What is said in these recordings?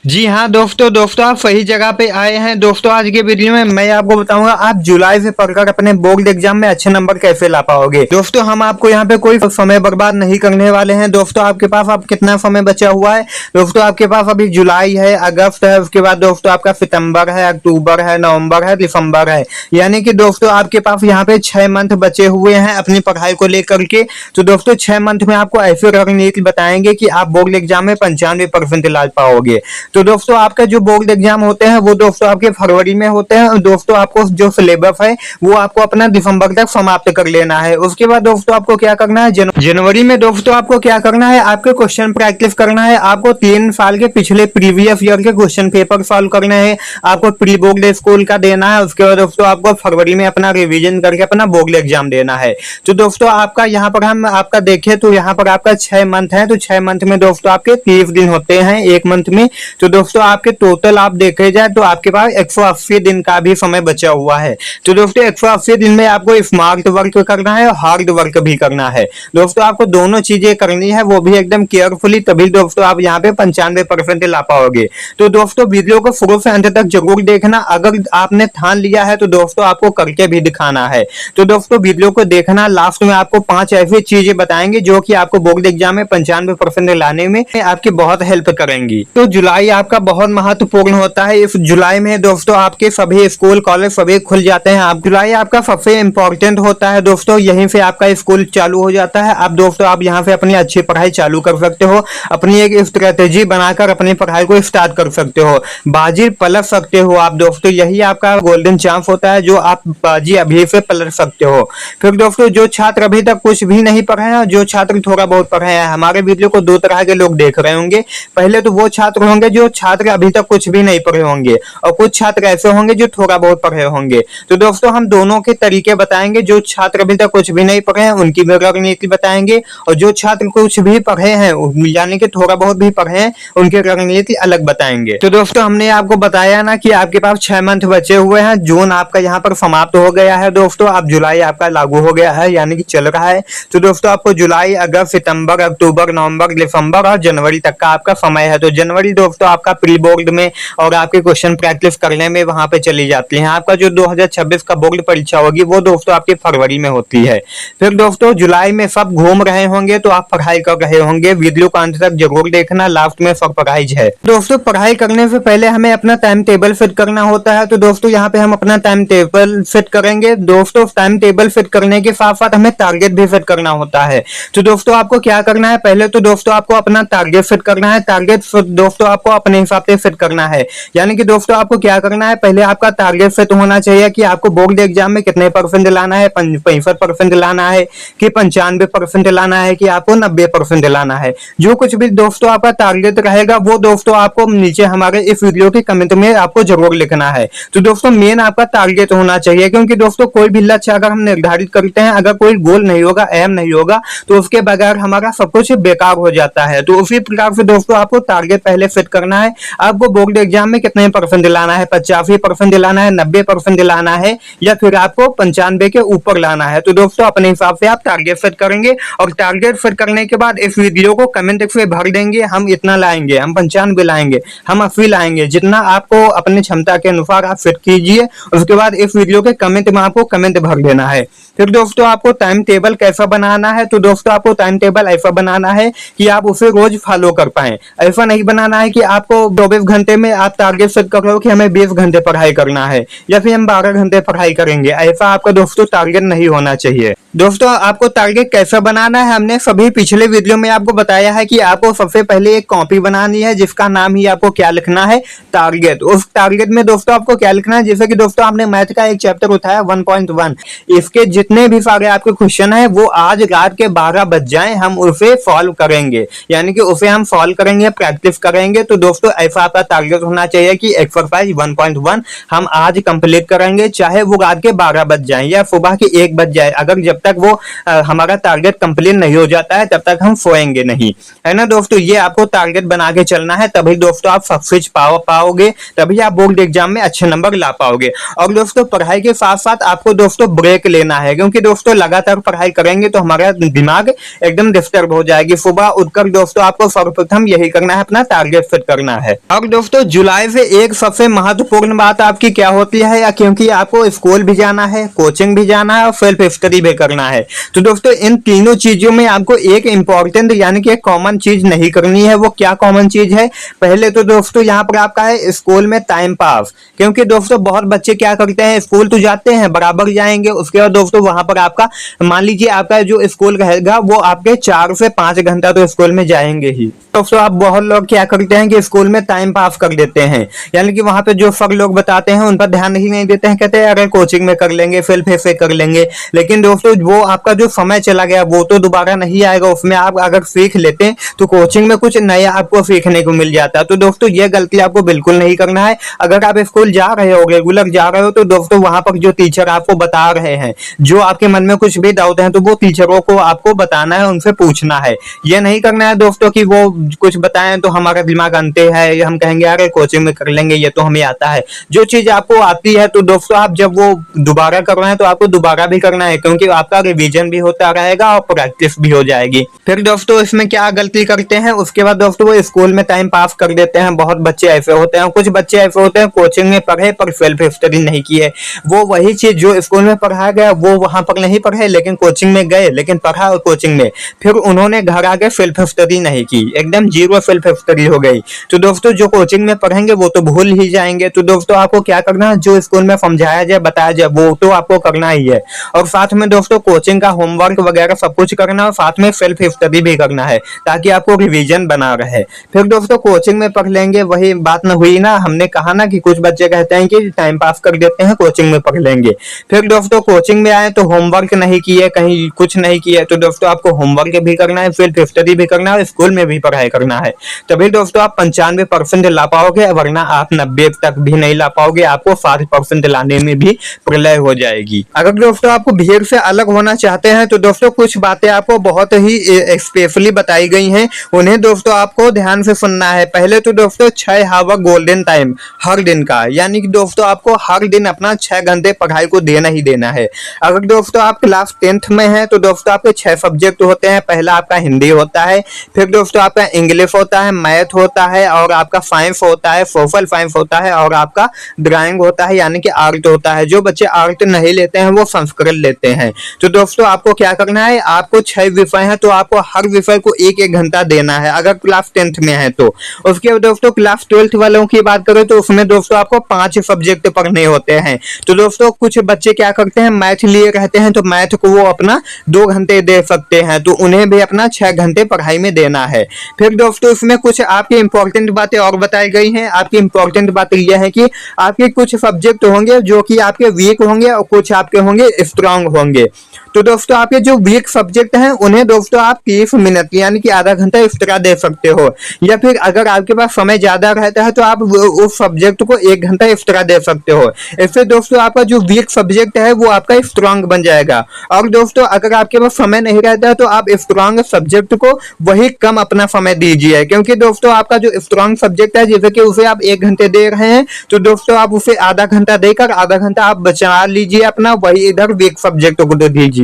जी हाँ दोस्तों आप सही जगह पे आए हैं। दोस्तों आज के वीडियो में मैं आपको बताऊंगा आप जुलाई से पढ़कर अपने बोर्ड एग्जाम में अच्छे नंबर कैसे ला पाओगे। दोस्तों हम आपको यहाँ पे कोई समय बर्बाद नहीं करने वाले हैं। दोस्तों आपके पास अब कितना समय बचा हुआ है। दोस्तों आपके पास अभी जुलाई है, अगस्त है, उसके बाद दोस्तों आपका सितंबर है, अक्टूबर है, नवंबर है, दिसंबर है। यानी कि दोस्तों आपके पास यहाँ पे 6 मंथ बचे हुए हैं अपनी पढ़ाई को लेकर के। तो दोस्तों 6 मंथ में आपको ऐसे रणनीति बताएंगे कि आप बोर्ड एग्जाम में 95% ला पाओगे। तो दोस्तों आपका जो बोर्ड एग्जाम होते हैं वो दोस्तों आपके फरवरी में होते हैं और दोस्तों आपको जो सिलेबस है वो आपको अपना दिसंबर तक समाप्त कर लेना है। उसके बाद दोस्तों आपको क्या करना है, जनवरी में दोस्तों आपको क्या करना है, आपके क्वेश्चन प्रैक्टिस करना है। आपको 3 साल के पिछले प्रीवियस ईयर के क्वेश्चन पेपर सॉल्व करने हैं। आपको प्री बोर्ड स्कूल का देना है। उसके बाद दोस्तों आपको फरवरी में अपना रिविजन करके अपना बोर्ड एग्जाम देना है। तो दोस्तों आपका यहाँ पर हम आपका देखें तो यहाँ पर आपका 6 मंथ है। तो 6 मंथ में दोस्तों आपके 30 दिन होते हैं एक मंथ में। तो दोस्तों आपके टोटल आप देखे जाए तो आपके पास 180 दिन का भी समय बचा हुआ है। तो दोस्तों 180 दिन में आपको स्मार्ट वर्क करना है और हार्ड वर्क भी करना है। दोस्तों आपको दोनों चीजें करनी है, वो भी एकदम केयरफुली, तभी दोस्तों आप यहाँ पे 95% ला पाओगे। तो दोस्तों वीडियो को शुरू से अंत तक जरूर देखना। अगर आपने ठान लिया है तो दोस्तों आपको करके भी दिखाना है। तो दोस्तों वीडियो को देखना, लास्ट में आपको 5 ऐसी चीजें बताएंगे जो कि आपको बोर्ड एग्जाम में 95% लाने में आपकी बहुत हेल्प करेंगी। तो जुलाई आपका बहुत महत्वपूर्ण होता है। इस जुलाई में दोस्तों आपके सभी स्कूल कॉलेज सभी खुल जाते हैं। आप जुलाई आपका सबसे इंपॉर्टेंट होता है दोस्तों, यहीं से आपका स्कूल चालू हो जाता है। आप दोस्तों आप यहाँ से अपनी अच्छी पढ़ाई चालू कर सकते हो, अपनी एक स्ट्रेटेजी बनाकर अपनी पढ़ाई को स्टार्ट कर सकते हो, बाजी पलट सकते हो आप दोस्तों। यही आपका गोल्डन चांस होता है जो आप बाजी अभी से पलट सकते हो। फिर दोस्तों जो छात्र अभी तक कुछ भी नहीं पढ़े हैं, जो छात्र थोड़ा बहुत पढ़े हैं, हमारे वीडियो को 2 तरह के लोग देख रहे होंगे। पहले तो वो छात्र होंगे जो छात्र अभी तक कुछ भी नहीं पढ़े होंगे, और कुछ छात्र ऐसे होंगे जो थोड़ा बहुत पढ़े होंगे। तो दोस्तों हम दोनों के तरीके बताएंगे। जो छात्र अभी तक कुछ भी नहीं पढ़े हैं उनकी रणनीति बताएंगे, और जो छात्र कुछ भी पढ़े हैं यानी कि थोड़ा बहुत भी पढ़े हैं उनकी रणनीति अलग बताएंगे। तो दोस्तों हमने आपको बताया ना कि आपके पास 6 मंथ बचे हुए हैं। जून आपका यहाँ पर समाप्त हो गया है दोस्तों, अब जुलाई आपका लागू हो गया है यानी कि चल रहा है। तो दोस्तों आपको जुलाई, अगस्त, सितंबर, अक्टूबर, नवंबर, दिसंबर और जनवरी तक का आपका समय है। तो जनवरी दोस्तों आपका प्री बोर्ड में और आपके क्वेश्चन प्रैक्टिस करने में वहां पे चली जाती है। आपका जो 2026 का बोर्ड परीक्षा होगी वो दोस्तों आपके फरवरी में होती है। फिर दोस्तों जुलाई में सब घूम रहे होंगे तो आप पढ़ाई कर रहे होंगे। वीडियो को अंत तक जरूर देखना, लास्ट में सरप्राइज है। दोस्तों पढ़ाई करने से पहले हमें अपना टाइम टेबल फिट करना होता है। तो दोस्तों यहाँ पे हम अपना टाइम टेबल फिट करेंगे। दोस्तों टाइम टेबल फिट करने के साथ साथ हमें टारगेट भी फिट करना होता है। तो दोस्तों आपको क्या करना है, पहले तो दोस्तों आपको अपना टारगेट फिट करना है। टारगेट दोस्तों आपको अपने हिसाब से फिट करना है। यानी कि दोस्तों आपको क्या करना है, पहले आपका टारगेट फिट होना चाहिए कि आपको बोर्ड एग्जाम में कितने परसेंट लाना है, 65% लाना है कि 95% लाना है कि आपको 90% लाना है। जो कुछ भी दोस्तों आपका टारगेट रहेगा वो दोस्तों आपको नीचे हमारे इस वीडियो के कमेंट में आपको जरूर लिखना है। तो दोस्तों मेन आपका टारगेट होना चाहिए, क्योंकि दोस्तों कोई भी लक्ष्य अगर हम निर्धारित करते हैं, अगर कोई गोल नहीं होगा, एम नहीं होगा, तो उसके बगैर हमारा सब कुछ बेकार हो जाता है। तो उसी प्रकार से दोस्तों आपको टारगेट पहले फिट करना है। आपको बोर्ड एग्जाम में कितने परसेंट लाना है, 85% लाना है, 90% लाना है, या फिर आपको 95 के ऊपर लाना है। तो दोस्तों अपने हिसाब से आप टारगेट सेट करेंगे, और टारगेट सेट करने के बाद इस वीडियो को कमेंट से भर देंगे, हम इतना लाएंगे, हम 95 लाएंगे, हम 80 लाएंगे। जितना आपको अपनी क्षमता के अनुसार आप फिट कीजिए। उसके बाद इस वीडियो के कमेंट में आपको कमेंट भर देना है। फिर दोस्तों आपको टाइम टेबल कैसा बनाना है, तो दोस्तों आपको टाइम टेबल ऐसा बनाना है कि आप उसे रोज फॉलो कर पाए। ऐसा नहीं बनाना है कि आपको 24 घंटे में आप टारगेट सेट कर रहे हो कि हमें 20 घंटे पढ़ाई करना है या फिर हम 12 घंटे पढ़ाई करेंगे। ऐसा आपका दोस्तों टारगेट नहीं होना चाहिए। दोस्तों आपको टारगेट कैसा बनाना है, हमने सभी पिछले वीडियो में आपको बताया है कि आपको सबसे पहले एक कॉपी बनानी है जिसका नाम ही आपको क्या लिखना है, टारगेट। उस टारगेट में दोस्तों आपको क्या लिखना है, जैसे कि दोस्तों आपने मैथ का एक चैप्टर उठाया 1.1, इसके जितने भी सारे आपके क्वेश्चन है वो आज रात के 12 बज जाए हम उसे सॉल्व करेंगे, यानी कि उसे हम सॉल्व करेंगे, प्रैक्टिस करेंगे। तो दोस्तों ऐसा आपका टारगेट होना चाहिए कि एक्सरसाइज 1.1 हम आज कंप्लीट करेंगे, चाहे वो रात के 12 बज जाए या सुबह के 1 बज जाए। अगर जब तक वो हमारा टारगेट कंप्लीट नहीं हो जाता है तब तक हम सोएंगे नहीं, है ना दोस्तों। ये आपको टारगेट बना के चलना है, तभी दोस्तों आप सक्सेस पाओगे, तभी आप बोर्ड एग्जाम में अच्छे नंबर ला पाओगे। और दोस्तों पढ़ाई के साथ साथ आपको दोस्तों ब्रेक लेना है, क्योंकि दोस्तों लगातार पढ़ाई करेंगे तो हमारा दिमाग एकदम डिस्टर्ब हो जाएगी। सुबह उठकर दोस्तों आपको सर्वप्रथम यही करना है, अपना टारगेट सेट करना है। और दोस्तों जुलाई से एक सबसे महत्वपूर्ण बात आपकी क्या होती है, या क्योंकि आपको स्कूल भी जाना है, कोचिंग भी जाना है और सेल्फ स्टडी भी करना है, तो दोस्तों इन तीनों चीजों में आपको एक इंपॉर्टेंट यानी कि कॉमन चीज नहीं करनी है। वो क्या कॉमन चीज है? पहले तो दोस्तों यहाँ पर आपका है स्कूल में टाइम पास। क्योंकि दोस्तों बहुत बच्चे क्या करते हैं, स्कूल तो जाते हैं, बराबर जाएंगे, उसके बाद दोस्तों वहां पर आपका मान लीजिए आपका जो स्कूल रहेगा वो आपके 4 से 5 घंटा तो स्कूल में जाएंगे ही। दोस्तों आप बहुत लोग क्या करते हैं कि स्कूल में टाइम पास कर देते हैं, यानी कि वहां पे जो सर लोग बताते हैं उन पर ध्यान ही नहीं देते हैं, कहते हैं अरे कोचिंग में कर लेंगे, फिर से कर लेंगे। लेकिन दोस्तों वो आपका जो समय चला गया वो तो दोबारा नहीं आएगा। उसमें आप अगर सीख लेते हैं तो कोचिंग में कुछ नया आपको सीखने को मिल जाता है। तो दोस्तों ये गलती आपको बिल्कुल नहीं करना है। अगर आप स्कूल जा रहे हो, रेगुलर जा रहे हो, तो दोस्तों वहां पर जो टीचर आपको बता रहे हैं, जो आपके मन में कुछ भी डाउट है, तो वो टीचरों को आपको बताना है, उनसे पूछना है। ये नहीं करना है दोस्तों कि वो कुछ बताएं तो हमारा दिमाग अंते है, हम कहेंगे अरे कोचिंग में कर लेंगे, ये तो हमें आता है। जो चीज आपको आती है तो दोस्तों आप जब वो दोबारा कर रहे हैं तो आपको दोबारा भी करना है, क्योंकि आपका रिवीजन भी होता रहेगा और प्रैक्टिस भी हो जाएगी। फिर दोस्तों इसमें क्या गलती करते हैं, उसके बाद दोस्तों वो स्कूल में टाइम पास कर देते हैं। बहुत बच्चे ऐसे होते हैं, कुछ बच्चे ऐसे होते हैं कोचिंग में पढ़े पर सेल्फ स्टडी नहीं किए। वो वही चीज जो स्कूल में पढ़ाया गया वो वहां पर नहीं पढ़े, लेकिन कोचिंग में गए, लेकिन पढ़ा और कोचिंग में, फिर उन्होंने घर आके सेल्फ स्टडी नहीं की, एकदम जीरो सेल्फ स्टडी हो गई। तो दोस्तों जो कोचिंग में पढ़ेंगे वो तो भूल ही जाएंगे। तो दोस्तों आपको क्या करना है, जो स्कूल में समझाया जाए, बताया जाए, वो तो आपको करना ही है। और साथ में दोस्तों कोचिंग का होमवर्क वगैरह सब कुछ करना है, साथ में सेल्फ स्टडी भी करना है, ताकि आपको रिवीजन बना रहे। फिर दोस्तों कोचिंग में पढ़ लेंगे, वही बात न हुई ना, हमने कहा ना कि कुछ बच्चे कहते हैं कि टाइम पास कर देते हैं, कोचिंग में पढ़ लेंगे। फिर दोस्तों कोचिंग में आए तो होमवर्क नहीं किए, कहीं कुछ नहीं किए, तो दोस्तों आपको होमवर्क भी करना है, सेल्फ स्टडी भी करना है, स्कूल में भी पढ़ाई करना है। तभी दोस्तों आप 95% ला पाओगे, वरना आप 90 तक भी नहीं ला पाओगे। आपको 60% लाने में भी प्रलय हो जाएगी। अगर दोस्तों आपको भीड़ से अलग होना चाहते हैं तो दोस्तों कुछ बातें आपको बहुत ही स्पेशली बताई गई हैं, उन्हें दोस्तों आपको ध्यान से सुनना है। पहले तो दोस्तों 6 आवर गोल्डन टाइम हर दिन का, यानी कि दोस्तों आपको हर दिन अपना 6 घंटे पढ़ाई को देना ही देना है। अगर दोस्तों आप क्लास 10th में हैं तो दोस्तों आपके 6 सब्जेक्ट होते हैं। पहला आपका हिंदी होता है, फिर दोस्तों आपका इंग्लिश होता है, मैथ होता है, और आपका साइंस होता है, सोशल साइंस होता है, और आपका ड्राइंग होता है, यानी कि आर्ट होता है। जो बच्चे आर्ट नहीं लेते हैं वो संस्कृत लेते हैं। तो दोस्तों आपको क्या करना है, आपको 6 विषय हैं तो आपको हर विषय को 1-1 घंटा देना है, अगर क्लास 10th में है तो। उसके बाद दोस्तों क्लास 12th वालों की बात करें तो उसमें दोस्तों आपको 5 सब्जेक्ट पढ़ने होते हैं। तो दोस्तों कुछ बच्चे क्या करते हैं, मैथ लिए रहते हैं, तो मैथ को वो अपना 2 घंटे दे सकते हैं, तो उन्हें भी अपना 6 घंटे पढ़ाई में देना है। फिर दोस्तों इसमें कुछ आपकी इंपॉर्टेंट बातें और बताई गई हैं। आपकी इंपॉर्टेंट बात यह है कि आपके कुछ सब्जेक्ट होंगे जो कि आपके वीक होंगे और कुछ आपके होंगे स्ट्रांग होंगे। तो दोस्तों आपके जो वीक सब्जेक्ट हैं उन्हें दोस्तों आप 30 मिनट यानी कि आधा घंटा एक्स्ट्रा दे सकते हो, या फिर अगर आपके पास समय ज्यादा रहता है तो आप उस सब्जेक्ट को 1 घंटा एक्स्ट्रा दे सकते हो। इससे दोस्तों आपका जो वीक सब्जेक्ट है वो आपका स्ट्रांग बन जाएगा। और दोस्तों अगर आपके पास समय नहीं रहता है तो आप स्ट्रांग सब्जेक्ट को वही कम अपना समय दीजिए, क्योंकि दोस्तों आपका जो स्ट्रांग सब्जेक्ट है जैसे कि उसे आप 1 घंटे दे रहे हैं तो दोस्तों आप उसे आधा घंटा देकर आधा घंटा आप बचा लीजिए अपना, वही इधर वीक सब्जेक्ट को दे दीजिए।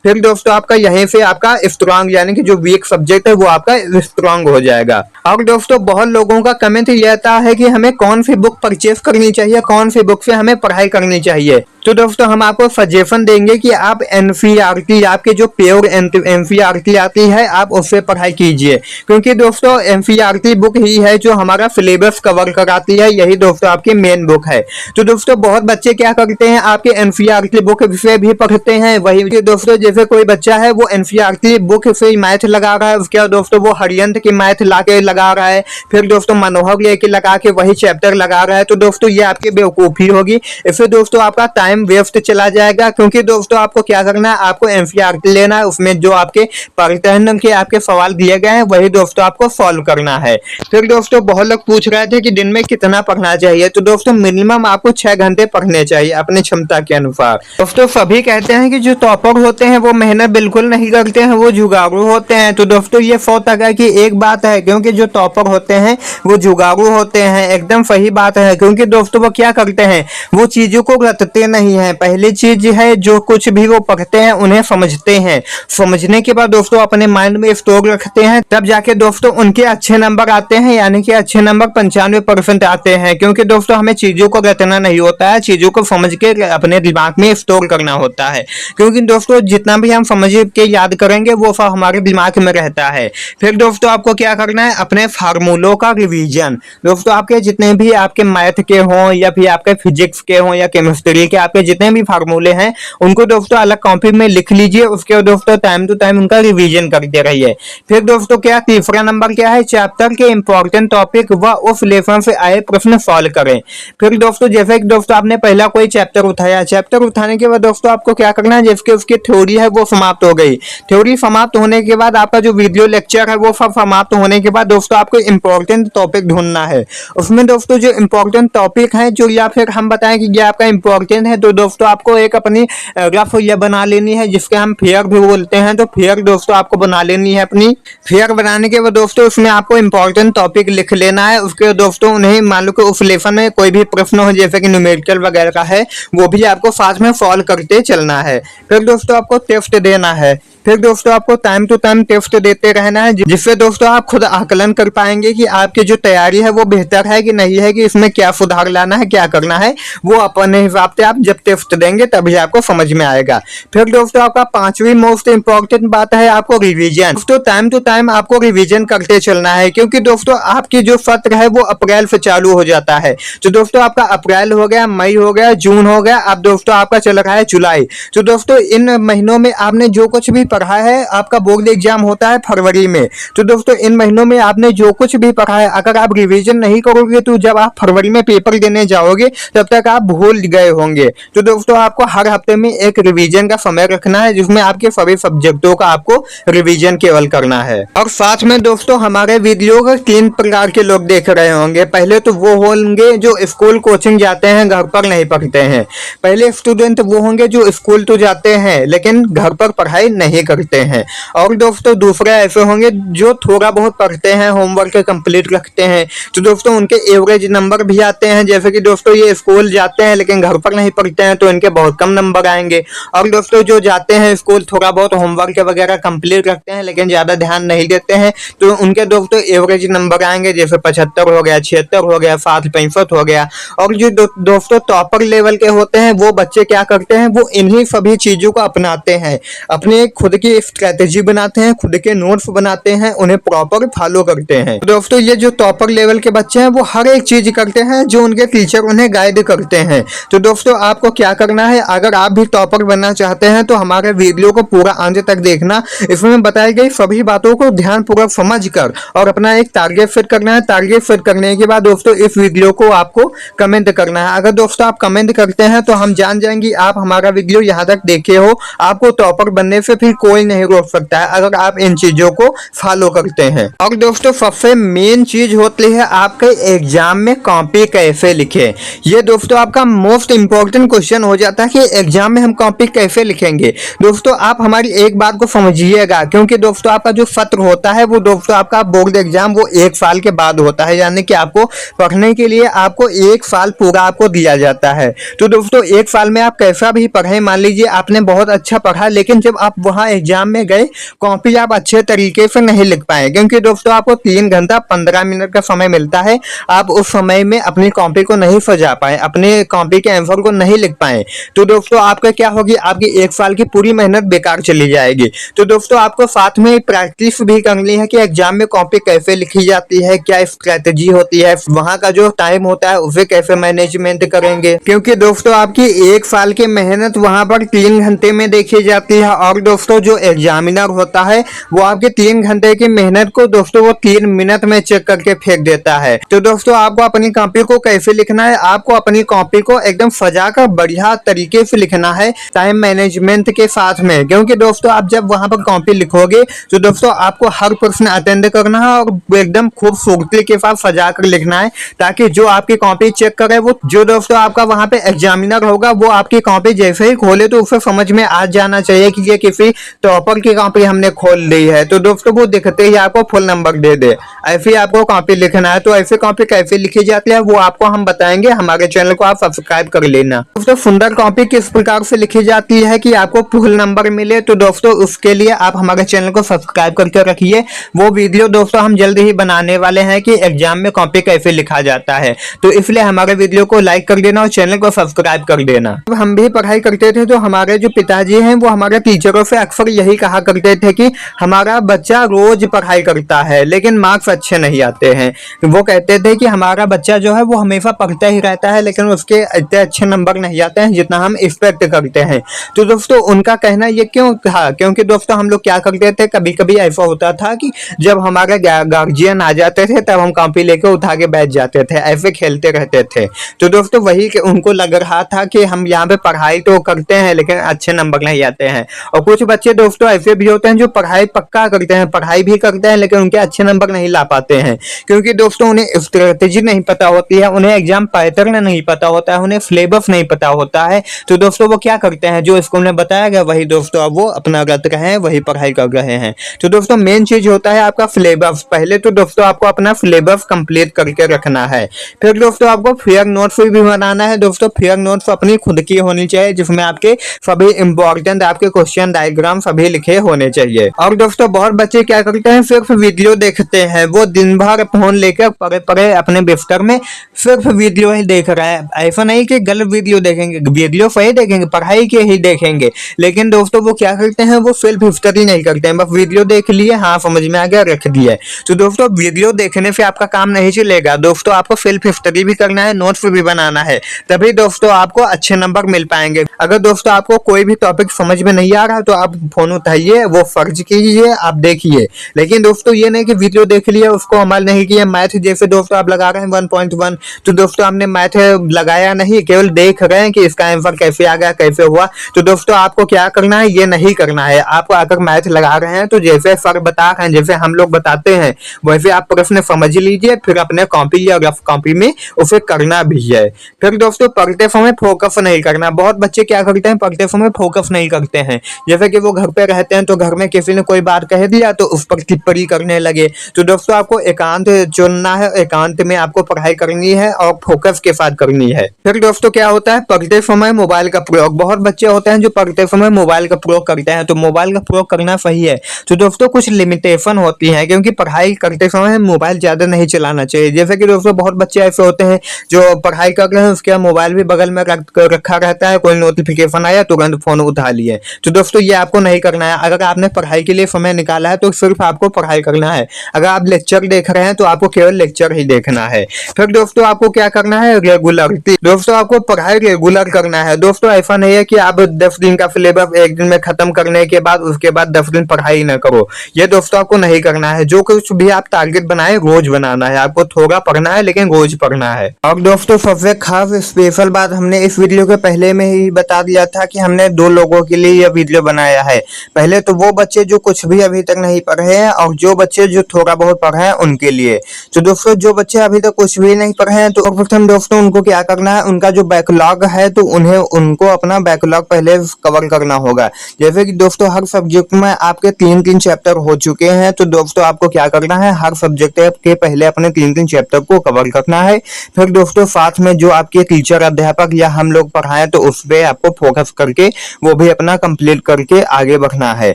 फिर दोस्तों आपका यहीं से आपका स्ट्रांग यानी कि जो वीक सब्जेक्ट है वो आपका स्ट्रांग हो जाएगा। और दोस्तों बहुत लोगों का कमेंट ये आता है कि हमें कौन सी बुक परचेस करनी चाहिए, कौन सी बुक से हमें पढ़ाई करनी चाहिए। तो दोस्तों हम आपको सजेशन देंगे कि आप एनसीईआरटी, आपके जो प्योर एनसीईआरटी आती है आप उससे पढ़ाई कीजिए, क्योंकि दोस्तों एनसीईआरटी बुक ही है जो हमारा सिलेबस कवर कराती है, यही दोस्तों आपकी मेन बुक है। तो दोस्तों बहुत बच्चे क्या करते हैं, आपके एनसीईआरटी बुक से भी पढ़ते हैं, वही दोस्तों जैसे कोई बच्चा है वो एनसीईआरटी बुक से मैथ लगा रहा है, उसके बाद दोस्तों वो हरियंत की मैथ लाके लगा रहा है, फिर दोस्तों मनोहर लेके लगा के वही चैप्टर लगा रहा है। तो दोस्तों ये आपकी बेवकूफी होगी, इससे दोस्तों आपका टाइम वेस्ट चला जाएगा। क्योंकि दोस्तों आपको क्या करना है, आपको एनसीईआरटी लेना है, उसमें जो आपके पैटर्न के आपके सवाल दिए गए हैं वही दोस्तों आपको सॉल्व करना है। फिर दोस्तों बहुत लोग पूछ रहे थे कि दिन में कितना पढ़ना चाहिए, तो दोस्तों मिनिमम आपको 6 घंटे पढ़ने चाहिए अपनी क्षमता के अनुसार। दोस्तों सभी कहते हैं कि जो टॉपर होते हैं वो मेहनत बिल्कुल नहीं करते हैं, वो जुगाड़ू होते हैं। तो दोस्तों ये 100% की एक बात है, क्योंकि जो टॉपर होते हैं वो जुगाड़ू होते हैं। एकदम सही बात है, क्योंकि दोस्तों वो क्या करते हैं, वो चीजों को रटते नहीं है। पहली चीज है जो कुछ भी वो पढ़ते हैं उन्हें समझते हैं, समझने के बाद दोस्तों अपने माइंड में स्टोर रखते हैं, तब जाके दोस्तों उनके अच्छे नंबर आते हैं, यानी कि अच्छे नंबर 95% आते हैं। क्योंकि दोस्तों हमें चीजों को रटना नहीं होता है, चीजों को समझ के अपने दिमाग में स्टोर करना होता है। क्योंकि दोस्तों जितना भी हम समझ के याद करेंगे वो सब हमारे दिमाग में रहता है। फिर दोस्तों आपको क्या करना है, अपने फार्मूलों का रिवीजन। दोस्तों आपके जितने भी आपके मैथ के हों या फिर आपके फिजिक्स के हों या केमिस्ट्री के, आपके जितने भी फार्मूले हैं उनको दोस्तों अलग कॉपी में लिख लीजिए। उसके दोस्तों टाइम टू टाइम उनका रिवीजन करते रहिए। फिर दोस्तों क्या तीसरा नंबर क्या है, चैप्टर के इंपॉर्टेंट टॉपिक व उस लेसन से आए प्रश्न सॉल्व करें। फिर दोस्तों जैसे कि दोस्तों आपने पहला कोई चैप्टर उठाया, चैप्टर उठाने के बाद दोस्तों आपको क्या करना है, जिसके उसकी थ्योरी है वो समाप्त हो गई। थ्योरी समाप्त होने के बाद आपका जो वीडियो लेक्चर है वो सब समाप्त होने के बाद दोस्तों आपको इंपॉर्टेंट टॉपिक ढूंढना है। उसमें दोस्तों जो इंपॉर्टेंट टॉपिक है जो, या फिर हम बताएं कि ये आपका इंपॉर्टेंट है, तो दोस्तों आपको एक अपनी रफ ये बना लेनी है जिसके हम फेयर भी बोलते हैं। तो फेयर दोस्तों आपको बना लेनी है अपनी। फेयर बनाने के बाद दोस्तों उसमें आपको इंपॉर्टेंट टॉपिक लिख लेना है। उसके दोस्तों उन्हें मान लो कि उस लेसन में कोई भी प्रश्न हो जैसे कि न्यूमेरिकल वगैरह का है वो भी आपको साथ में सॉल्व करते चलना है। फिर दोस्तों आपको टेस्ट देना है। फिर दोस्तों आपको टाइम टू टाइम टेस्ट देते रहना है, जिससे दोस्तों आप खुद आकलन कर पाएंगे कि आपकी जो तैयारी है वो बेहतर है कि नहीं है, कि इसमें क्या सुधार लाना है, क्या करना है। वो अपने हिसाब से आप जब टेस्ट देंगे तभी आपको समझ में आएगा। फिर दोस्तों आपका पांचवी मोस्ट इंपॉर्टेंट बात है आपको रिवीजन। दोस्तों टाइम टू टाइम आपको रिवीजन करते चलना है, क्योंकि दोस्तों आपकी जो सत्र है वो अप्रैल से चालू हो जाता है। तो दोस्तों आपका अप्रैल हो गया, मई हो गया, जून हो गया, अब दोस्तों आपका चल रहा है जुलाई। तो दोस्तों इन महीनों में आपने जो कुछ भी पढ़ा है, आपका बोर्ड एग्जाम होता है फरवरी में, तो दोस्तों इन महीनों में आपने जो कुछ भी पढ़ा है अगर आप रिवीजन नहीं करोगे तो जब आप फरवरी में पेपर देने जाओगे तब तक आप भूल गए होंगे। तो दोस्तों आपको हर हफ्ते में एक रिवीजन का समय रखना है, जिसमें आपके सभी सब्जेक्टों का आपको रिवीजन केवल करना है। और साथ में दोस्तों हमारे वीडियो को 3 प्रकार के लोग देख रहे होंगे। पहले तो वो होंगे जो स्कूल कोचिंग जाते हैं, घर पर नहीं पढ़ते हैं। पहले स्टूडेंट वो होंगे जो स्कूल तो जाते हैं लेकिन घर पर पढ़ाई नहीं करते हैं। और दोस्तों दूसरे ऐसे होंगे जो थोड़ा बहुत पढ़ते हैं, होमवर्क कंप्लीट रखते हैं, तो दोस्तों उनके एवरेज नंबर भी आते हैं। जैसे कि दोस्तों ये स्कूल जाते हैं लेकिन घर पर नहीं पढ़ते हैं तो इनके बहुत कम नंबर आएंगे। और दोस्तों जो जाते हैं स्कूल, थोड़ा बहुत होमवर्क वगैरह कंप्लीट रखते हैं लेकिन ज्यादा ध्यान नहीं देते हैं, तो उनके दोस्तों एवरेज नंबर आएंगे, जैसे 75 हो गया, 76 हो गया, 60, 65 हो गया। और जो दोस्तों टॉपर लेवल के होते हैं वो बच्चे क्या करते हैं, वो इन्हीं सभी चीजों को अपनाते हैं, अपने खुद की स्ट्रेटेजी बनाते हैं, खुद के नोट्स बनाते हैं, उन्हें प्रॉपर फॉलो करते हैं। तो दोस्तों ये जो टॉपर लेवल के बच्चे हैं वो हर एक चीज करते हैं जो उनके टीचर उन्हें गाइड करते हैं। तो दोस्तों आपको क्या करना है, अगर आप भी टॉपर बनना चाहते हैं तो हमारे वीडियो को पूरा अंत तक देखना। इसमें बताई गई सभी बातों को ध्यानपूर्वक समझकर और अपना एक टारगेट सेट करना है। टारगेट सेट करने के बाद दोस्तों इस वीडियो को आपको कमेंट करना है। अगर दोस्तों आप कमेंट करते हैं तो हम जान जाएंगे आप हमारा वीडियो यहाँ तक देखे हो। आपको टॉपर बनने से फिर कोई नहीं रोक सकता है अगर आप इन चीजों को फॉलो करते हैं। और दोस्तों सबसे मेन चीज होती है आपके एग्जाम में कॉपी कैसे लिखें। ये दोस्तों आपका मोस्ट इंपॉर्टेंट क्वेश्चन हो जाता है कि एग्जाम में हम कॉपी कैसे लिखेंगे। दोस्तों आप हमारी एक बात को समझिएगा, क्योंकि दोस्तों आपका जो सत्र होता है वो दोस्तों आपका बोर्ड एग्जाम वो 1 साल के बाद होता है, यानी कि आपको पढ़ने के लिए आपको 1 साल पूरा आपको दिया जाता है। तो दोस्तों 1 साल में आप कैसा भी पढ़े, मान लीजिए आपने बहुत अच्छा पढ़ा लेकिन जब आप वहां एग्जाम में गए कॉपी आप अच्छे तरीके से नहीं लिख पाए, क्योंकि दोस्तों आपको 3 घंटा 15 मिनट का समय मिलता है। आप उस समय में अपनी कॉपी को नहीं सजा पाए, अपने कॉपी के आंसर को नहीं लिख पाए, तो दोस्तों आपका क्या होगी, आपकी 1 साल की पूरी मेहनत बेकार चली जाएगी। तो दोस्तों आपको साथ में प्रैक्टिस भी करनी है कि एग्जाम में कॉपी कैसे लिखी जाती है, क्या स्ट्रेटेजी होती है, वहां का जो टाइम होता है उसे कैसे मैनेजमेंट करेंगे, क्योंकि दोस्तों आपकी 1 साल की मेहनत वहां पर 3 घंटे में देखी जाती है। और दोस्तों जो एग्जामिनर होता है वो आपके 3 घंटे की मेहनत को दोस्तों वो 3 मिनट में चेक करके फेंक देता है। तो दोस्तों आपको अपनी कॉपी को कैसे लिखना है, आपको अपनी कॉपी को एकदम सजाकर बढ़िया तरीके से लिखना है टाइम मैनेजमेंट के साथ में, क्योंकि दोस्तों आप जब वहां पर कॉपी लिखोगे तो दोस्तों आपको हर प्रश्न अटेंड करना है और एकदम खूबसूरती के साथ सजा कर लिखना है, ताकि जो आपकी कॉपी चेक करे वो जो दोस्तों आपका वहां पे एग्जामिनर होगा वो आपकी कॉपी जैसे ही खोले तो उसे समझ में आ जाना चाहिए कि ये किसी टॉपर की कॉपी हमने खोल ली है तो दोस्तों वो दिखते ही आपको फुल नंबर दे दे, ऐसे आपको कॉपी लिखना है। तो ऐसे कॉपी कैसे लिखी जाती है वो आपको हम बताएंगे, हमारे चैनल को आप सब्सक्राइब कर लेना। दोस्तों सुंदर कॉपी किस प्रकार से लिखी जाती है कि आपको फुल नंबर मिले, तो दोस्तों उसके लिए आप हमारे चैनल को सब्सक्राइब करके रखिए। वो वीडियो दोस्तों हम जल्दी ही बनाने वाले हैं कि एग्जाम में कॉपी कैसे लिखा जाता है, तो इसलिए हमारे वीडियो को लाइक कर देना और चैनल को सब्सक्राइब कर देना। जब हम भी पढ़ाई करते थे तो हमारे जो पिताजी हैं वो हमारे टीचरों से अक्सर यही कहा करते थे कि हमारा बच्चा रोज पढ़ाई करता है लेकिन मार्क्स अच्छे नहीं आते हैं। वो कहते थे कि हमारा बच्चा जो है वो हमेशा पढ़ता ही रहता है लेकिन उसके इतने अच्छे नंबर नहीं आते हैं जितना हम एक्सपेक्ट करते हैं। तो दोस्तों उनका कहना ये क्यों था, क्योंकि दोस्तों हम लोग क्या करते थे, कभी कभी ऐसा होता था कि जब हमारे गार्जियन आ जाते थे तब हम कॉपी लेके उठा के बैठ जाते थे, ऐसे खेलते रहते थे। तो दोस्तों वही कि उनको लग रहा था कि हम यहाँ पे पढ़ाई तो करते हैं लेकिन अच्छे नंबर नहीं आते हैं। और कुछ बच्चे दोस्तों ऐसे भी होते हैं जो पढ़ाई पक्का करते हैं, पढ़ाई भी करते हैं लेकिन उनके अच्छे नंबर नहीं ला पाते हैं, क्योंकि दोस्तों उन्हें स्ट्रेटेजी नहीं पता होती है, उन्हें एग्जाम पैटर्न नहीं पता होता है, उन्हें सिलेबस नहीं पता होता है। तो दोस्तों वो क्या करते हैं, जो स्कूल में बताया गया वही दोस्तों अब वो अपना रट रहे हैं, वही पढ़ाई कर रहे हैं। तो दोस्तों मेन चीज होता है आपका सिलेबस। पहले तो दोस्तों आपको अपना सिलेबस कंप्लीट करके रखना है, फिर दोस्तों आपको फेयर नोट्स भी बनाना है। दोस्तों फेयर नोट्स अपनी खुद की होनी चाहिए जिसमें आपके सभी इंपॉर्टेंट आपके क्वेश्चन डायग्राम सभी लिखे होने चाहिए। और दोस्तों बहुत बच्चे क्या करते हैं, सिर्फ वीडियो देखते हैं, वो दिन भर फोन लेकर पड़े पड़े अपने बिस्तर में सिर्फ वीडियो ही देख रहे हैं। ऐसा नहीं कि गलत वीडियो देखेंगे, वीडियो सही देखेंगे, पढ़ाई के ही देखेंगे, लेकिन दोस्तों वो क्या करते हैं, वो सेल्फ स्टडी नहीं करते हैं, बस वीडियो देख लिए, हाँ समझ में आ गया, रख दिया। तो दोस्तों वीडियो देखने से आपका काम नहीं चलेगा, दोस्तों आपको सेल्फ स्टडी भी करना है, नोट्स भी बनाना है, तभी दोस्तों आपको अच्छे नंबर मिल पाएंगे। अगर दोस्तों आपको कोई भी टॉपिक समझ में नहीं आ रहा तो आप फोन उठाइए, वो फर्ज कीजिए, आप देखिए, लेकिन दोस्तों ये नहीं कि वीडियो देख लिया उसको अमल नहीं किया। मैथ जैसे दोस्तों आप लगा रहे हैं 1.1, तो दोस्तों आपने मैथ लगाया नहीं, केवल देख रहे हैं कि इसका आंसर कैसे आ गया, कैसे हुआ। तो दोस्तों आपको क्या करना है, ये नहीं करना है। आपको अगर मैथ लगा रहे हैं तो जैसे सर बता रहे हैं, जैसे हम लोग बताते हैं, वैसे आप प्रश्न समझ लीजिए, फिर अपने कॉपी या रफ कॉपी में उसे करना भी है। फिर दोस्तों पढ़ते समय फोकस नहीं करना। बहुत बच्चे क्या करते हैं, पढ़ते समय फोकस नहीं करते हैं, जैसे कि वो घर पे रहते हैं तो घर में किसी ने कोई बात कह दिया तो उस पर टिप्पणी करने लगे। तो दोस्तों आपको एकांत चुनना है, एकांत में आपको पढ़ाई करनी है और फोकस के साथ करनी है। फिर दोस्तों क्या होता है, पढ़ते समय मोबाइल का प्रयोग। बहुत बच्चे होते हैं जो पढ़ते समय मोबाइल का प्रयोग करते हैं, तो मोबाइल का प्रयोग करना सही है। तो दोस्तों कुछ लिमिटेशन होती है, क्योंकि पढ़ाई करते समय मोबाइल ज्यादा नहीं चलाना चाहिए। जैसे कि दोस्तों बहुत बच्चे ऐसे होते हैं जो पढ़ाई कर रहे हैं, उसके मोबाइल भी बगल में रखा रहता है, कोई नोटिफिकेशन आया तुरंत फोन उठा लिए। तो दोस्तों ये आपको नहीं करना है। अगर आपने पढ़ाई के लिए समय निकाला है तो सिर्फ आपको पढ़ाई करना है। अगर आप लेक्चर देख रहे हैं तो आपको केवल लेक्चर ही देखना है। फिर दोस्तों आपको क्या करना है, रेगुलरिटी। दोस्तों आपको पढ़ाई रेगुलर करना है। दोस्तों ऐसा नहीं है कि आप 10 दिन का सिलेबस एक दिन में खत्म करने के बाद उसके बाद 10 दिन पढ़ाई न करो, ये दोस्तों आपको नहीं करना है। जो कुछ भी आप टारगेट बनाए रोज बनाना है, आपको थोड़ा पढ़ना है लेकिन रोज पढ़ना है। और दोस्तों सबसे खास स्पेशल बात हमने इस वीडियो के पहले में ही बता दिया था कि हमने 2 लोगों के लिए यह वीडियो बनाया है। पहले तो वो बच्चे जो कुछ भी अभी तक नहीं पढ़े हैं, और जो बच्चे जो थोड़ा बहुत पढ़े हैं उनके लिए। तो दोस्तों जो बच्चे अभी तक कुछ भी नहीं पढ़े हैं तो प्रथम दोस्तों उनको क्या करना है, उनका जो बैकलॉग है तो उनको अपना बैकलॉग पहले कवर करना होगा। जैसे कि दोस्तों हर सब्जेक्ट में आपके 3-3 चैप्टर हो चुके हैं, तो दोस्तों आपको क्या करना है, हर सब्जेक्ट के पहले अपने 3-3 चैप्टर को कवर करना है। फिर दोस्तों साथ में जो आपके टीचर अध्यापक या हम लोग पढ़ाएं तो उस पर आपको फोकस करके वो भी अपना कंप्लीट करके आगे बढ़ना है।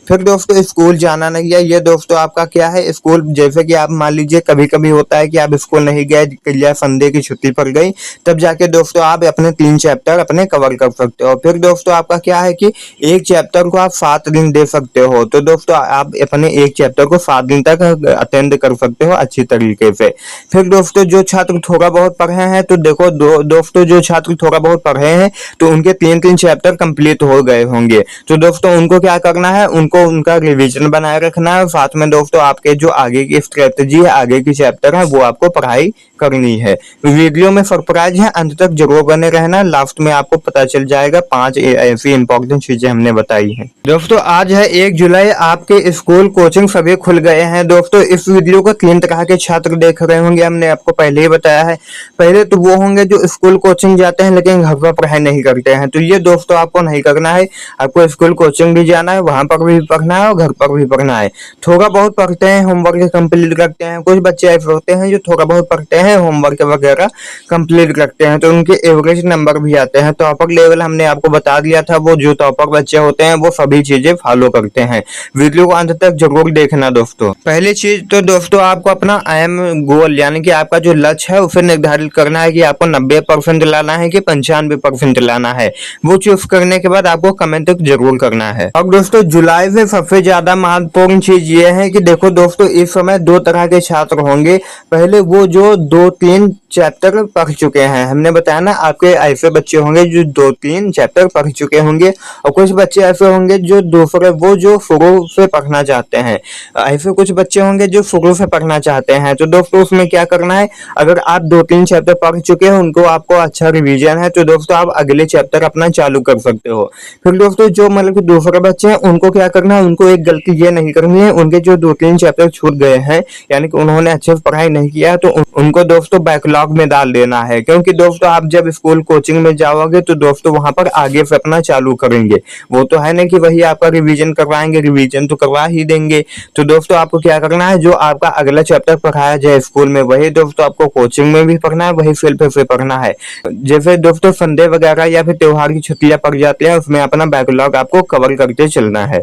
फिर दोस्तों स्कूल जाना नहीं है, ये दोस्तों आपका क्या है, स्कूल जैसे कि आप मान लीजिए कभी कभी होता है कि आप स्कूल नहीं गए या संडे की छुट्टी पड़ गई, तब जाके दोस्तों आप अपने 3 चैप्टर अपने कवर कर सकते हो। फिर दोस्तों आपका क्या है कि एक चैप्टर को आप 7 दिन दे सकते हो, तो दोस्तों आप अपने एक चैप्टर को 7 दिन तक अटेंड कर सकते हो अच्छी तरीके से। फिर दोस्तों जो छात्र थोड़ा बहुत पढ़े हैं तो देखो दोस्तों जो छात्र थोड़ा बहुत पढ़े हैं तो उनके 3-3 चैप्टर कंप्लीट हो गए होंगे, तो दोस्तों उनको क्या करना है, उनको उनका रिवीजन बनाए रखना है। साथ में दोस्तों आपके जो आगे की स्ट्रेटेजी है, आगे की चैप्टर है, वो आपको पढ़ाई करनी है। वीडियो में सरप्राइज है, अंत तक जरूर बने रहना, लास्ट में आपको पता चल जाएगा 5 ऐसी इंपॉर्टेंट चीजें हमने बताई हैं। दोस्तों आज है 1 जुलाई, आपके स्कूल कोचिंग सभी खुल गए हैं। दोस्तों इस वीडियो को 3 तरह के छात्र देख रहे होंगे, हमने आपको पहले ही बताया है। पहले तो वो होंगे जो स्कूल कोचिंग जाते हैं लेकिन घर पर पढ़ाई नहीं करते हैं, तो ये दोस्तों आपको नहीं करना है। आपको स्कूल कोचिंग भी जाना है, वहां पर भी पढ़ना है और घर पर भी पढ़ना है। थोड़ा बहुत पढ़ते हैं, होमवर्क कंप्लीट करते हैं। कुछ बच्चे ऐसे होते हैं जो थोड़ा बहुत पढ़ते हैं, होमवर्क वगैरह कंप्लीट करते हैं, तो उनके एवरेज नंबर भी आते हैं। टॉपर लेवल हमने आपको बता दिया था, वो जो टॉपर बच्चे होते हैं वो सभी चीजें फॉलो करते हैं। वीडियो को अंत तक जरूर देखना दोस्तों। पहली चीज तो दोस्तों आपको अपना एम गोल यानी कि आपका जो लक्ष्य है उसे निर्धारित करना है कि आपको 90% लाना है कि 95% लाना है। वो चूज करने के बाद आपको कमेंट जरूर करना है। अब दोस्तों जुलाई से सबसे ज्यादा महत्वपूर्ण चीज ये है कि देखो दोस्तों इस समय 2 तरह के छात्र होंगे। पहले वो जो 2-3 चैप्टर पढ़ चुके हैं, हमने बताया ना, आपके ऐसे बच्चे होंगे जो 2-3 चैप्टर पढ़ चुके होंगे, और कुछ बच्चे ऐसे होंगे जो दूसरे वो जो शुरू से पढ़ना चाहते हैं। ऐसे कुछ बच्चे होंगे जो शुरू से पढ़ना चाहते हैं। तो दोस्तों उसमें क्या करना है, अगर आप 2-3 चैप्टर पढ़ चुके हैं, उनको आपको अच्छा रिवीजन है, तो दोस्तों आप अगले चैप्टर अपना चालू कर सकते हो। फिर दोस्तों जो मतलब कि दूसरे बच्चे हैं उनको क्या करना है, उनको एक गलती ये नहीं करनी है, उनके जो 2-3 चैप्टर छूट गए हैं यानी कि उन्होंने अच्छे से पढ़ाई नहीं किया, तो उनको दोस्तों बैकलॉग में डाल देना है। क्योंकि दोस्तों आप जब स्कूल कोचिंग में जाओगे तो दोस्तों वहां पर आगे से अपना चालू करेंगे। वो तो है नहीं कि वही आपका रिवीजन करवाएंगे, रिवीजन तो करवा ही देंगे। तो दोस्तों आपको क्या करना है, जो आपका अगला चैप्टर पढ़ाया जाए स्कूल में वही दोस्तों आपको कोचिंग में भी पढ़ना है, वही सेल्फ से पढ़ना है। जैसे दोस्तों संडे वगैरह या फिर त्योहार की छुट्टियां पड़ जाती है, उसमें अपना बैकलॉग आपको कवर करके चलना है।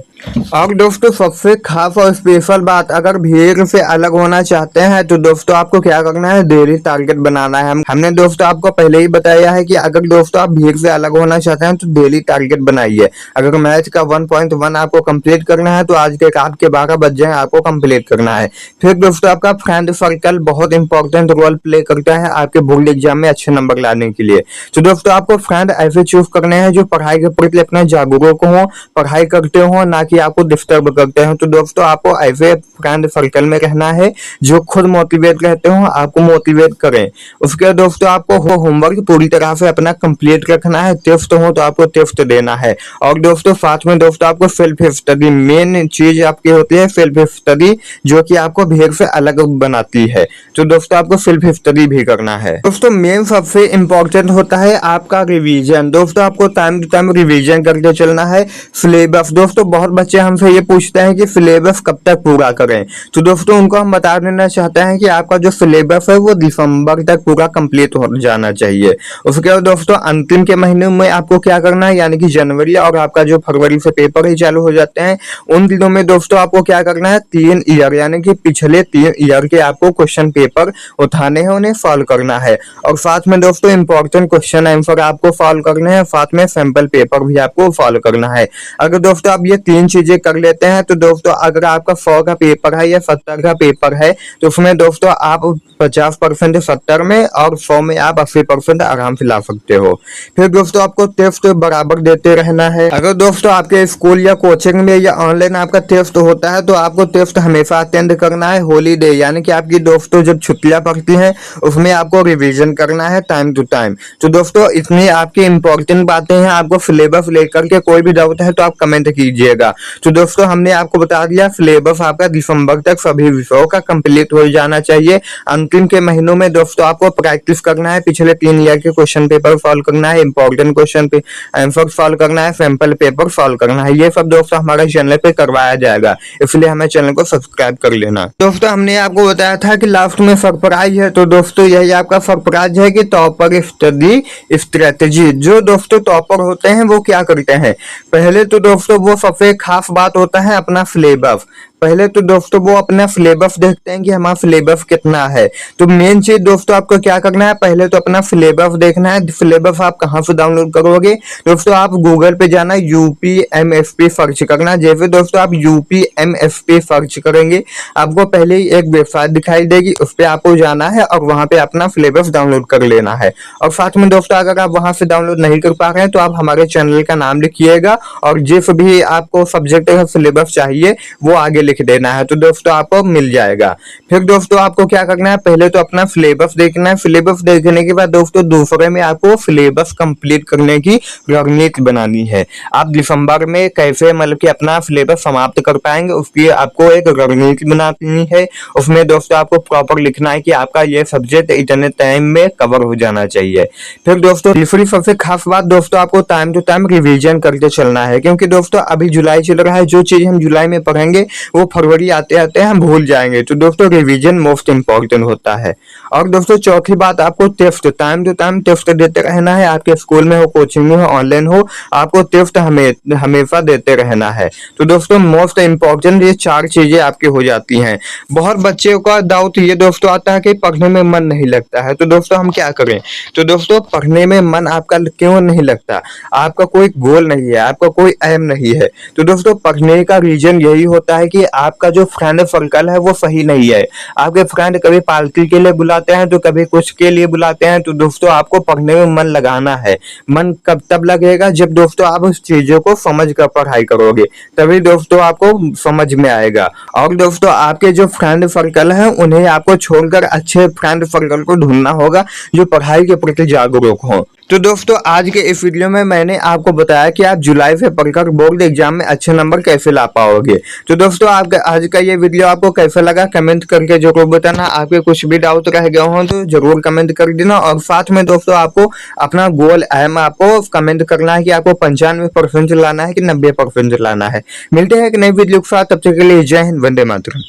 और दोस्तों सबसे खास और स्पेशल बात, अगर भीड़ से अलग होना चाहते हैं तो दोस्तों आपको क्या करना है, डेली टारगेट बनाना है। हमने दोस्तों आपको पहले ही बताया है कि अगर दोस्तों आप भीड़ से अलग होना चाहते हैं तो डेली टारगेट बनाइए। अगर मैथ का 1.1 आपको कंप्लीट करना है तो आज के रात के 12 बज जाए आपको कंप्लीट करना है। फिर दोस्तों आपका फ्रेंड सर्कल बहुत इंपॉर्टेंट रोल प्ले करता है आपके बोर्ड एग्जाम में अच्छे नंबर लाने के लिए। तो दोस्तों आपको फ्रेंड ऐसे चूज करने हैं जो पढ़ाई के प्रति अपना जागरूक हो, पढ़ाई करते हो, ना कि आपको डिस्टर्ब करते हो। तो दोस्तों आपको ऐसे फ्रेंड सर्कल में रहना है जो खुद मोटिवेट रहते हो, आपको मोटिवेट करें। उसके बाद दोस्तों आपको होमवर्क पूरी तरह से अपना कंप्लीट रखना है। टेस्ट हो तो आपको टेस्ट देना है। और दोस्तों साथ में दोस्तों आपको सेल्फ स्टडी, मेन चीज आपकी होती है सेल्फ स्टडी, जो कि आपको भीड़ से अलग बनाती है। तो दोस्तों आपको सेल्फ स्टडी भी करना है। दोस्तों मेन सबसे इंपॉर्टेंट होता है आपका रिवीजन। दोस्तों आपको टाइम टू टाइम रिवीजन करके चलना है। सिलेबस, दोस्तों बहुत बच्चे हमसे ये पूछते हैं कि सिलेबस कब तक पूरा करें, तो दोस्तों उनको हम बता देना चाहते हैं कि आपका जो सिलेबस है वो दिसंबर तक पूरा कंप्लीट हो जाना चाहिए। उसके बाद दोस्तों अंतिम के महीने में आपको क्या करना है, यानी कि जनवरी और आपका जो फरवरी से पेपर ही चालू हो जाते हैं, उन दिनों में दोस्तों आपको क्या करना है, 3 ईयर यानी कि पिछले 3 ईयर के आपको क्वेश्चन पेपर उठाने हैं, उन्हें सॉल्व करना है। और साथ में दोस्तों इंपॉर्टेंट क्वेश्चन आंसर आपको सॉल्व करने हैं, साथ में सैंपल पेपर भी आपको सॉल्व करना है। अगर दोस्तों आप ये 3 चीजें कर लेते हैं तो दोस्तों अगर आपका 100 का पेपर है या 70 का पेपर है तो उसमें दोस्तों आप 50% 70 में और 100 में आप 80% आराम से ला सकते हो। फिर दोस्तों आपको टेस्ट बराबर देते रहना है। अगर दोस्तों आपके स्कूल या कोचिंग में या ऑनलाइन आपका टेस्ट होता है तो आपको टेस्ट हमेशा अटेंड करना है। हॉलीडे यानी कि आपकी दोस्तों जब छुट्टियां पड़ती हैं उसमें आपको रिवीजन करना है टाइम टू टाइम। तो दोस्तों इतनी आपकी इंपॉर्टेंट बातें हैं। आपको सिलेबस लेकर के कोई भी डाउट है तो आप कमेंट कीजिएगा। तो दोस्तों हमने आपको बता दिया सिलेबस आपका दिसंबर तक सभी विषयों का कंप्लीट हो जाना चाहिए। अंतिम के महीनों में दोस्तों आपको प्रैक्टिस करना है, पिछले 3 ईयर के क्वेश्चन पेपर सॉल्व करना है, इंपॉर्टेंट क्वेश्चन पे आंसर सॉल्व करना है, सैंपल पेपर सॉल्व करना है। ये सब दोस्तों हमारे चैनल पे करवाया जाएगा, इसलिए हमें चैनल को सब्सक्राइब कर लेना। दोस्तों हमने आपको बताया था कि लास्ट में सरप्राइज है, तो दोस्तों यही आपका सरप्राइज है कि टॉपर स्टडी स्ट्रेटेजी। जो दोस्तों टॉपर होते हैं वो क्या करते हैं, पहले तो दोस्तों वो सबसे खास बात होता है अपना सिलेबस। पहले तो दोस्तों वो अपना सिलेबस देखते हैं कि हमारा सिलेबस कितना है। तो मेन चीज दोस्तों आपको क्या करना है, पहले तो अपना सिलेबस देखना है। सिलेबस आप कहाँ से डाउनलोड करोगे दोस्तों, आप गूगल पे जाना, यूपीएमएसपी सर्च करना। जैसे दोस्तों आप यूपीएमएसपी सर्च करेंगे आपको पहले ही एक वेबसाइट दिखाई देगी, उस पर आपको जाना है और वहां पे अपना सिलेबस डाउनलोड कर लेना है। और साथ में दोस्तों अगर आप वहां से डाउनलोड नहीं कर पा रहे हैं तो आप हमारे चैनल का नाम लिखिएगा और जिस भी आपको सब्जेक्ट का सिलेबस चाहिए वो आगे लिख देना है तो दोस्तों आपको मिल जाएगा। फिर दोस्तों आपको क्या करना है, पहले तो अपना सिलेबस देखना है। सिलेबस देखने के बाद दोस्तों दूसरे में आपको सिलेबस कंप्लीट करने की रणनीति बनानी है। आप दिसंबर में कैसे मतलब कि अपना सिलेबस समाप्त कर पाएंगे उसकी आपको एक रणनीति बनानी है। उसमें दोस्तों आपको प्रॉपर लिखना है कि आपका ये सब्जेक्ट इतने टाइम में कवर हो जाना चाहिए। फिर दोस्तों तीसरी सबसे खास बात दोस्तों आपको टाइम टू टाइम रिवीजन करके चलना है, क्योंकि दोस्तों अभी जुलाई चल रहा है, जो चीज हम जुलाई में पढ़ेंगे वो फरवरी आते आते हम भूल जाएंगे। तो दोस्तों रिवीजन मोस्ट इंपॉर्टेंट होता है। और दोस्तों चौथी बात, आपको test time to time test देते रहना है। आपके स्कूल में हो, कोचिंग में हो, ऑनलाइन हो, आपको टेस्ट हमेशा देते रहना है। तो दोस्तों मोस्ट इंपॉर्टेंट ये 4 चीजें आपकी हो जाती हैं। बहुत बच्चों का डाउट ये दोस्तों आता है कि पढ़ने में मन नहीं लगता है, तो दोस्तों हम क्या करें। तो दोस्तों पढ़ने में मन आपका क्यों नहीं लगता, आपका कोई गोल नहीं है, आपका कोई एम नहीं है। तो दोस्तों पढ़ने का रीजन यही होता है कि आपका जो फ्रेंड सर्कल है वो सही नहीं है। आपके फ्रेंड कभी पार्टी के लिए बुलाते हैं तो कभी कुछ के लिए बुलाते हैं। तो दोस्तों आपको पढ़ने में मन लगाना है। मन कब तब लगेगा, जब दोस्तों आप उस चीजों को समझ कर पढ़ाई करोगे, तभी दोस्तों आपको समझ में आएगा। और दोस्तों आपके जो फ्रेंड सर्कल है उन्हें आपको छोड़कर अच्छे फ्रेंड सर्कल को ढूंढना होगा जो पढ़ाई के प्रति जागरूक हो। तो दोस्तों आज के इस वीडियो में मैंने आपको बताया कि आप जुलाई से पढ़कर बोर्ड एग्जाम में अच्छे नंबर कैसे ला पाओगे। तो दोस्तों आपका आज का ये वीडियो आपको कैसा लगा कमेंट करके जरूर बताना। आपके कुछ भी डाउट रह गए हो तो जरूर कमेंट कर देना। और साथ में दोस्तों आपको अपना गोल एम आपको कमेंट करना है कि आपको 95% लाना है कि 90% लाना है। मिलते हैं एक नई वीडियो के साथ, तब तक के लिए जय हिंद, वंदे मातरम।